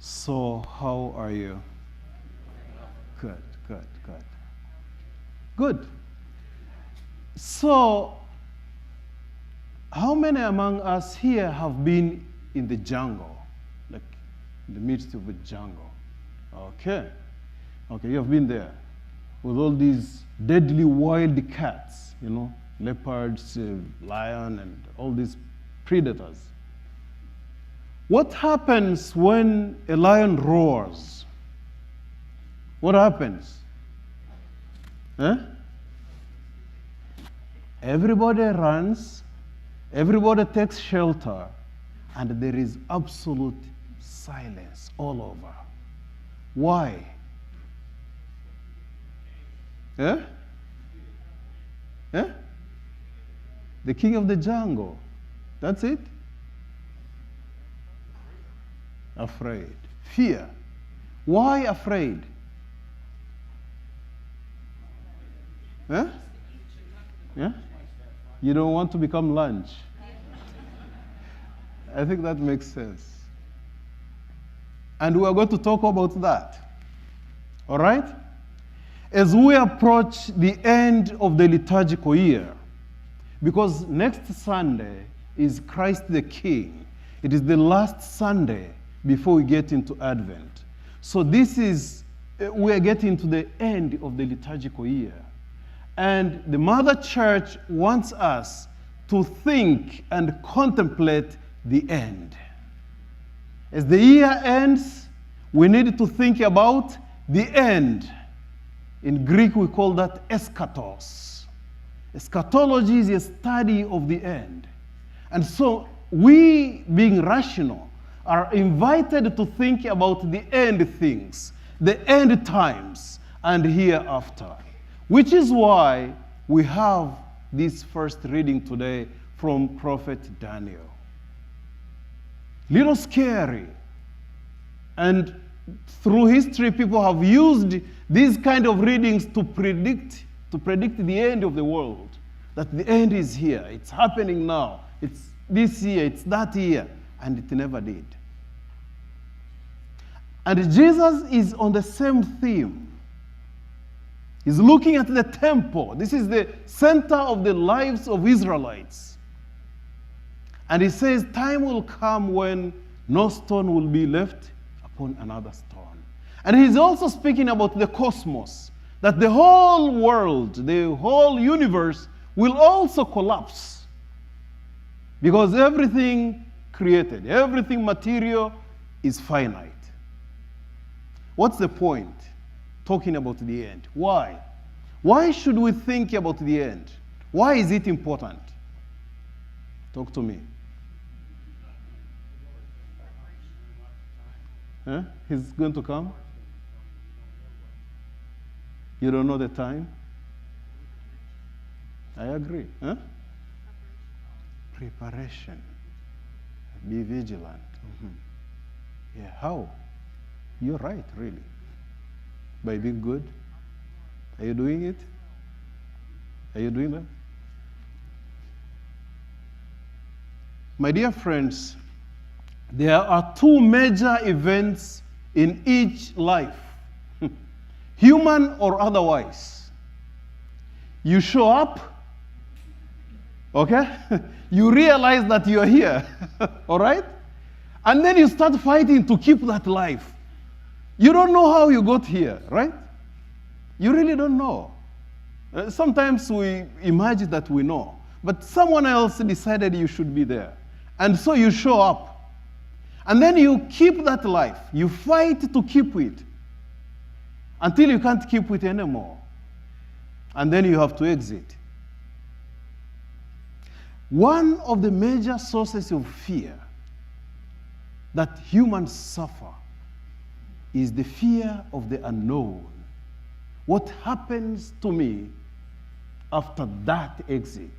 So, how are you? Good, good, good. Good. So, how many among us here have been in the jungle? Like, in the midst of a jungle? Okay. Okay, you have been there. With all these deadly wild cats, you know, leopards, lion, and all these predators. What happens when a lion roars? What happens? Huh? Everybody runs, everybody takes shelter, and there is absolute silence all over. Why? Huh? Huh? The king of the jungle. That's it? Afraid. Fear. Why afraid? Huh? Yeah? You don't want to become lunch. I think that makes sense. And we are going to talk about that. All right? As we approach the end of the liturgical year, because next Sunday is Christ the King. It is the last Sunday before we get into Advent. So we are getting to the end of the liturgical year. And the Mother Church wants us to think and contemplate the end. As the year ends, we need to think about the end. In Greek, we call that eschatos. Eschatology is a study of the end. And so we, being rational, are invited to think about the end things, the end times, and hereafter. Which is why we have this first reading today from Prophet Daniel. Little scary. And through history, people have used these kind of readings to predict the end of the world. That the end is here. It's happening now. It's this year. It's that year. And it never did. And Jesus is on the same theme. He's looking at the temple. This is the center of the lives of Israelites. And he says, time will come when no stone will be left upon another stone. And he's also speaking about the cosmos, that the whole world, the whole universe will also collapse. Because everything created, everything material is finite. What's the point? Talking about the end. Why? Why should we think about the end? Why is it important? Talk to me. Huh? He's going to come? You don't know the time? I agree. Huh? Preparation. Be vigilant. Mm-hmm. Yeah, how? You're right, really. By being good? Are you doing it? Are you doing that? My dear friends, there are two major events in each life, human or otherwise. You show up, okay? You realize that you're here, all right? And then you start fighting to keep that life. You don't know how you got here, right? You really don't know. Sometimes we imagine that we know, but someone else decided you should be there. And so you show up. And then you keep that life. You fight to keep it until you can't keep it anymore. And then you have to exit. One of the major sources of fear that humans suffer is the fear of the unknown. What happens to me after that exit?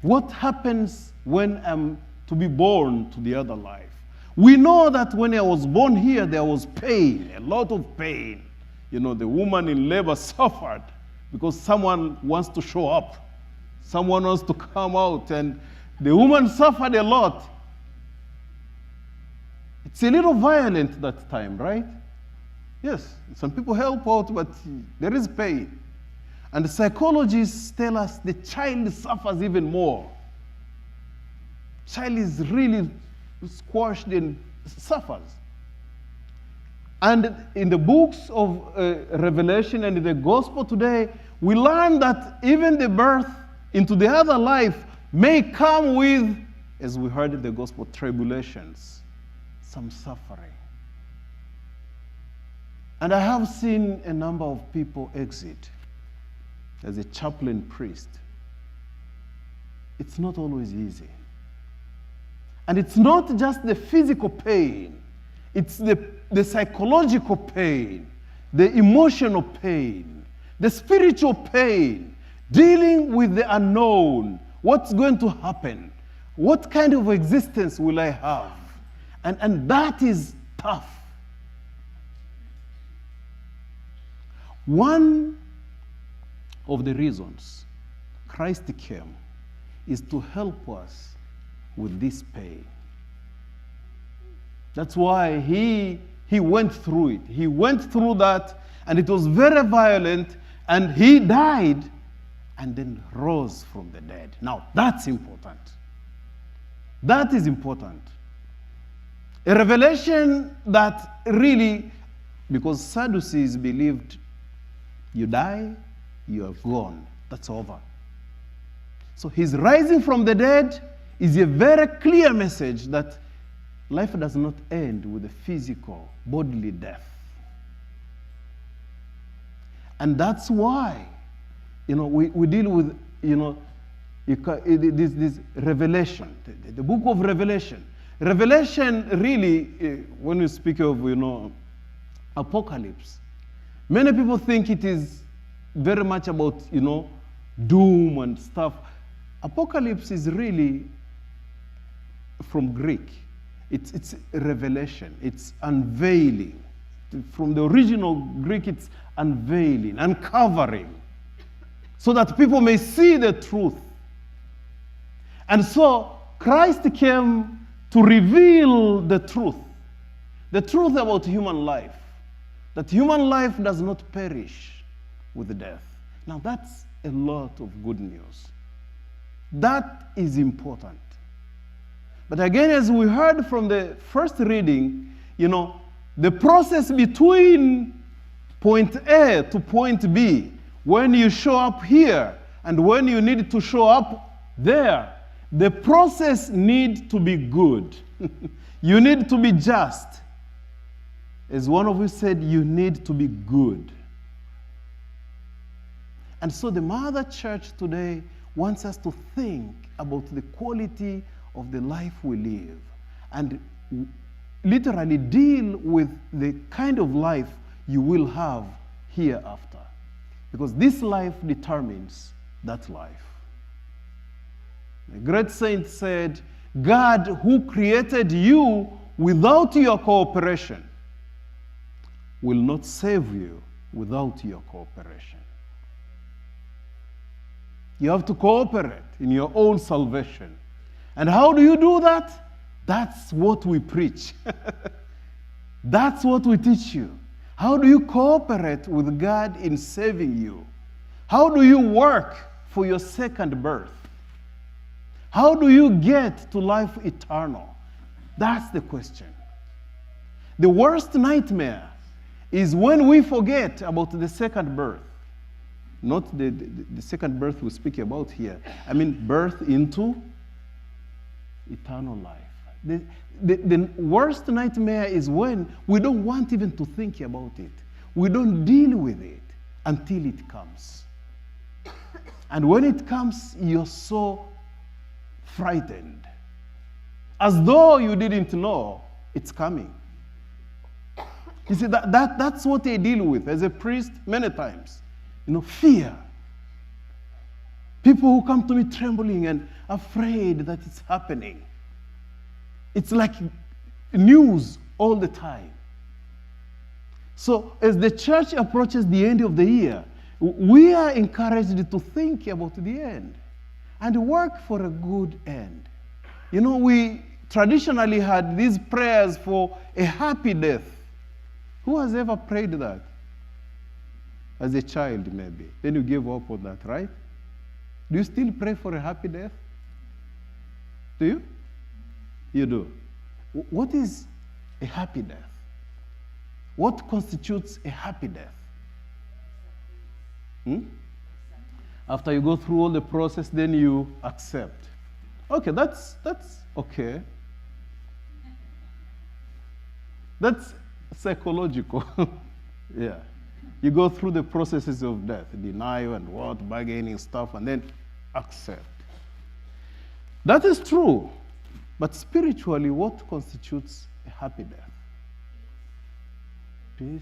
What happens when I'm to be born to the other life? We know that when I was born here, there was pain, a lot of pain. You know, the woman in labor suffered because someone wants to show up. Someone wants to come out, and the woman suffered a lot. It's a little violent that time, right? Yes, some people help out, but there is pain. And the psychologists tell us the child suffers even more. Child is really squashed and suffers. And in the books of Revelation and in the gospel today, we learn that even the birth into the other life may come with, as we heard in the gospel, tribulations, some suffering. And I have seen a number of people exit as a chaplain priest. It's not always easy. And it's not just the physical pain, it's the psychological pain, the emotional pain, the spiritual pain, dealing with the unknown. What's going to happen? What kind of existence will I have? And that is tough. One of the reasons Christ came is to help us with this pain. That's why he went through it. He went through that, and it was very violent, and he died and then rose from the dead. Now, that's important. That is important. A revelation that really, because Sadducees believed you die, you are gone. That's over. So his rising from the dead is a very clear message that life does not end with a physical, bodily death. And that's why, we deal with, this revelation, the book of Revelation. Revelation really, when we speak of, apocalypse, many people think it is very much about, doom and stuff. Apocalypse is really from Greek. It's revelation. It's unveiling. From the original Greek, it's unveiling, uncovering, so that people may see the truth. And so Christ came to reveal the truth about human life, that human life does not perish with death. Now that's a lot of good news. That is important. But again, as we heard from the first reading, the process between point A to point B, when you show up here and when you need to show up there, the process needs to be good. You need to be just. As one of you said, you need to be good. And so the Mother Church today wants us to think about the quality of the life we live and literally deal with the kind of life you will have hereafter. Because this life determines that life. A great saint said, God who created you without your cooperation will not save you without your cooperation. You have to cooperate in your own salvation. And how do you do that? That's what we preach. That's what we teach you. How do you cooperate with God in saving you? How do you work for your second birth? How do you get to life eternal? That's the question. The worst nightmare is when we forget about the second birth. Not the second birth we speak about here. I mean birth into eternal life. The worst nightmare is when we don't want even to think about it. We don't deal with it until it comes. And when it comes, you're so frightened, as though you didn't know it's coming. You see, that's what I deal with as a priest many times. Fear. People who come to me trembling and afraid that it's happening. It's like news all the time. So as the church approaches the end of the year, we are encouraged to think about the end and work for a good end. We traditionally had these prayers for a happy death. Who has ever prayed that? As a child, maybe. Then you gave up on that, right? Do you still pray for a happy death? Do you? You do. What is a happy death? What constitutes a happy death? After you go through all the process, then you accept. Okay, that's okay. That's psychological. Yeah. You go through the processes of death, denial and what, bargaining stuff, and then accept. That is true. But spiritually, what constitutes a happy death? Peace.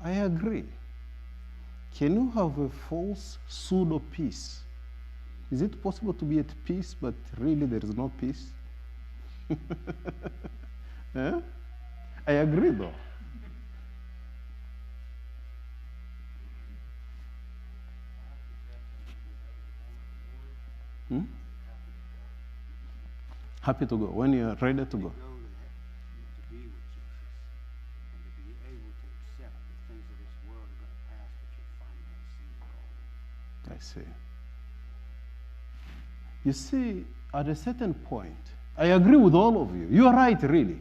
I agree. Can you have a false pseudo peace? Is it possible to be at peace, but really there is no peace? Yeah? I agree, though. Happy to go. When you're ready to go. I see. You see, at a certain point, I agree with all of you. You are right, really.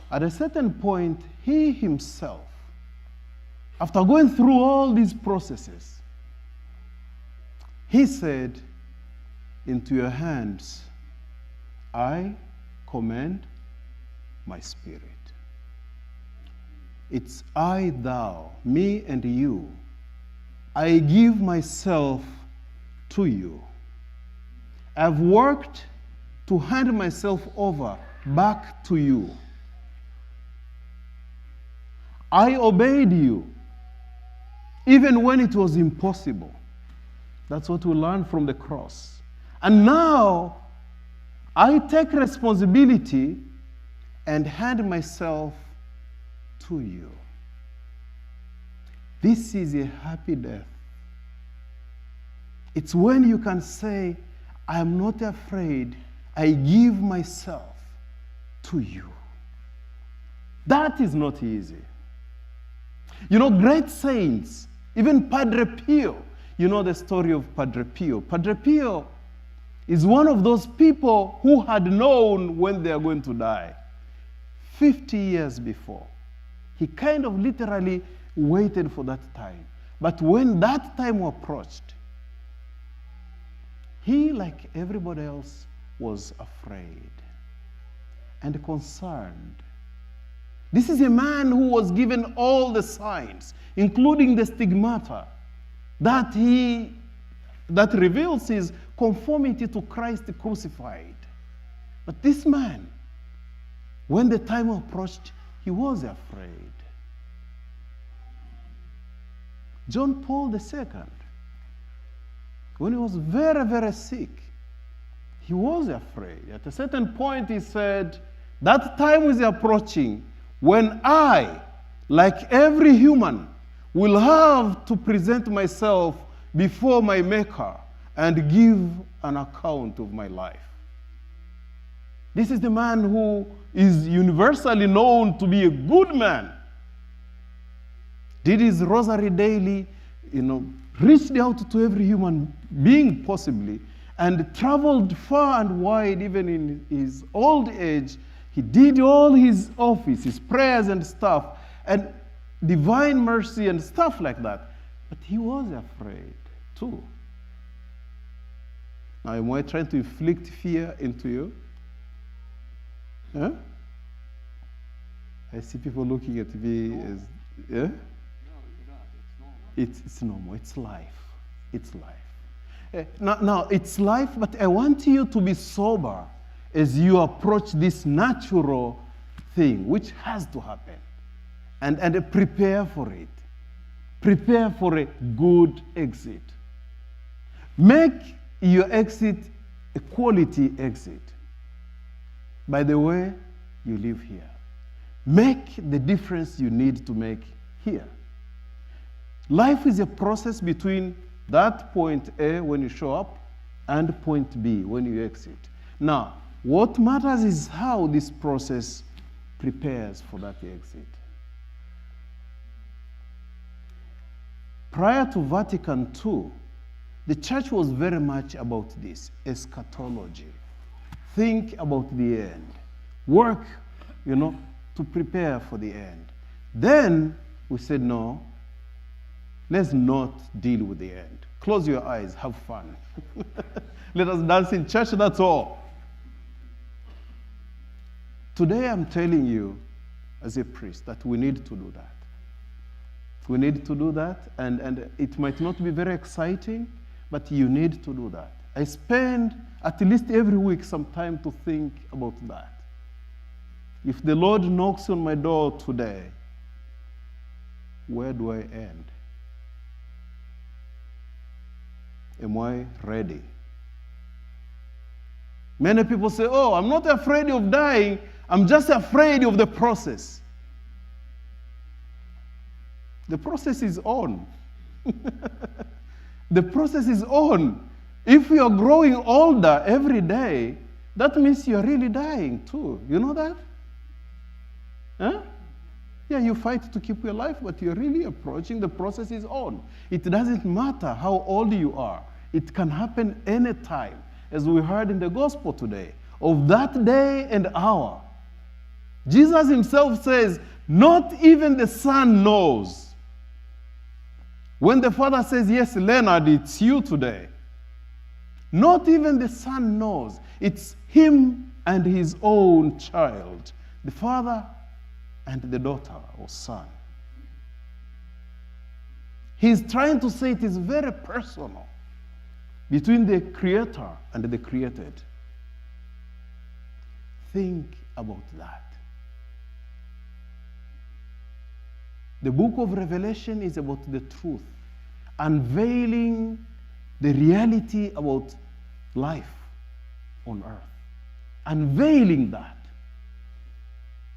At a certain point, he himself, after going through all these processes, he said, "Into your hands I commend my spirit." It's I, thou, me and you. I give myself to you. I've worked to hand myself over back to you. I obeyed you, even when it was impossible. That's what we learn from the cross. And now, I take responsibility and hand myself to you. This is a happy death. It's when you can say, I am not afraid, I give myself to you. That is not easy. You know, great saints, even Padre Pio, you know the story of Padre Pio. Padre Pio is one of those people who had known when they are going to die. 50 years before. He kind of literally waited for that time. But when that time approached, he, like everybody else, was afraid and concerned. This is a man who was given all the signs, including the stigmata, that reveals his conformity to Christ crucified. But this man, when the time approached, he was afraid. John Paul II, when he was very, very sick, he was afraid. At a certain point, he said, that time is approaching when I, like every human, will have to present myself before my Maker and give an account of my life. This is the man who is universally known to be a good man. Did his rosary daily, reached out to every human being possibly, and traveled far and wide, even in his old age. He did all his office, his prayers and stuff, and divine mercy and stuff like that. But he was afraid too. Now, am I trying to inflict fear into you? Huh? I see people looking at me as, yeah? No, you're not. It's normal. It's life. It's life. Now, it's life, but I want you to be sober as you approach this natural thing, which has to happen. And prepare for it. Prepare for a good exit. Make your exit a quality exit. By the way you live here. Make the difference you need to make here. Life is a process between that point A when you show up and point B when you exit. Now, What matters is how this process prepares for that exit. Prior to Vatican II, the church was very much about this, eschatology. Think about the end. Work, to prepare for the end. Then we said, no, let's not deal with the end. Close your eyes, have fun. Let us dance in church, that's all. Today I'm telling you, as a priest, that we need to do that. We need to do that, and it might not be very exciting, but you need to do that. I spend at least every week some time to think about that. If the Lord knocks on my door today, where do I end? Am I ready? Many people say, oh, I'm not afraid of dying, I'm just afraid of the process. The process is on. The process is on. If you're growing older every day, that means you're really dying too. You know that? Huh? Yeah, you fight to keep your life, but you're really approaching. The process is on. It doesn't matter how old you are. It can happen anytime, as we heard in the gospel today, of that day and hour. Jesus himself says, not even the Son knows. When the Father says, yes, Leonard, it's you today, not even the Son knows. It's him and his own child, the Father and the daughter or son. He's trying to say it is very personal between the Creator and the created. Think about that. The book of Revelation is about the truth, unveiling the reality about life on earth. Unveiling that.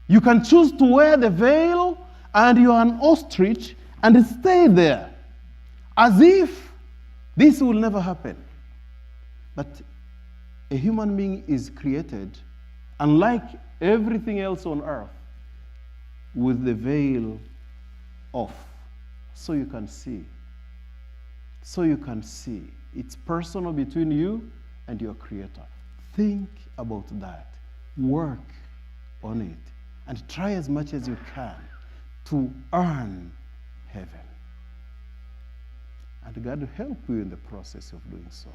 You can choose to wear the veil and you're an ostrich and stay there as if this will never happen. But a human being is created, unlike everything else on earth, with the veil off, so you can see. So you can see. It's personal between you and your Creator. Think about that. Work on it. And try as much as you can to earn heaven. And God will help you in the process of doing so.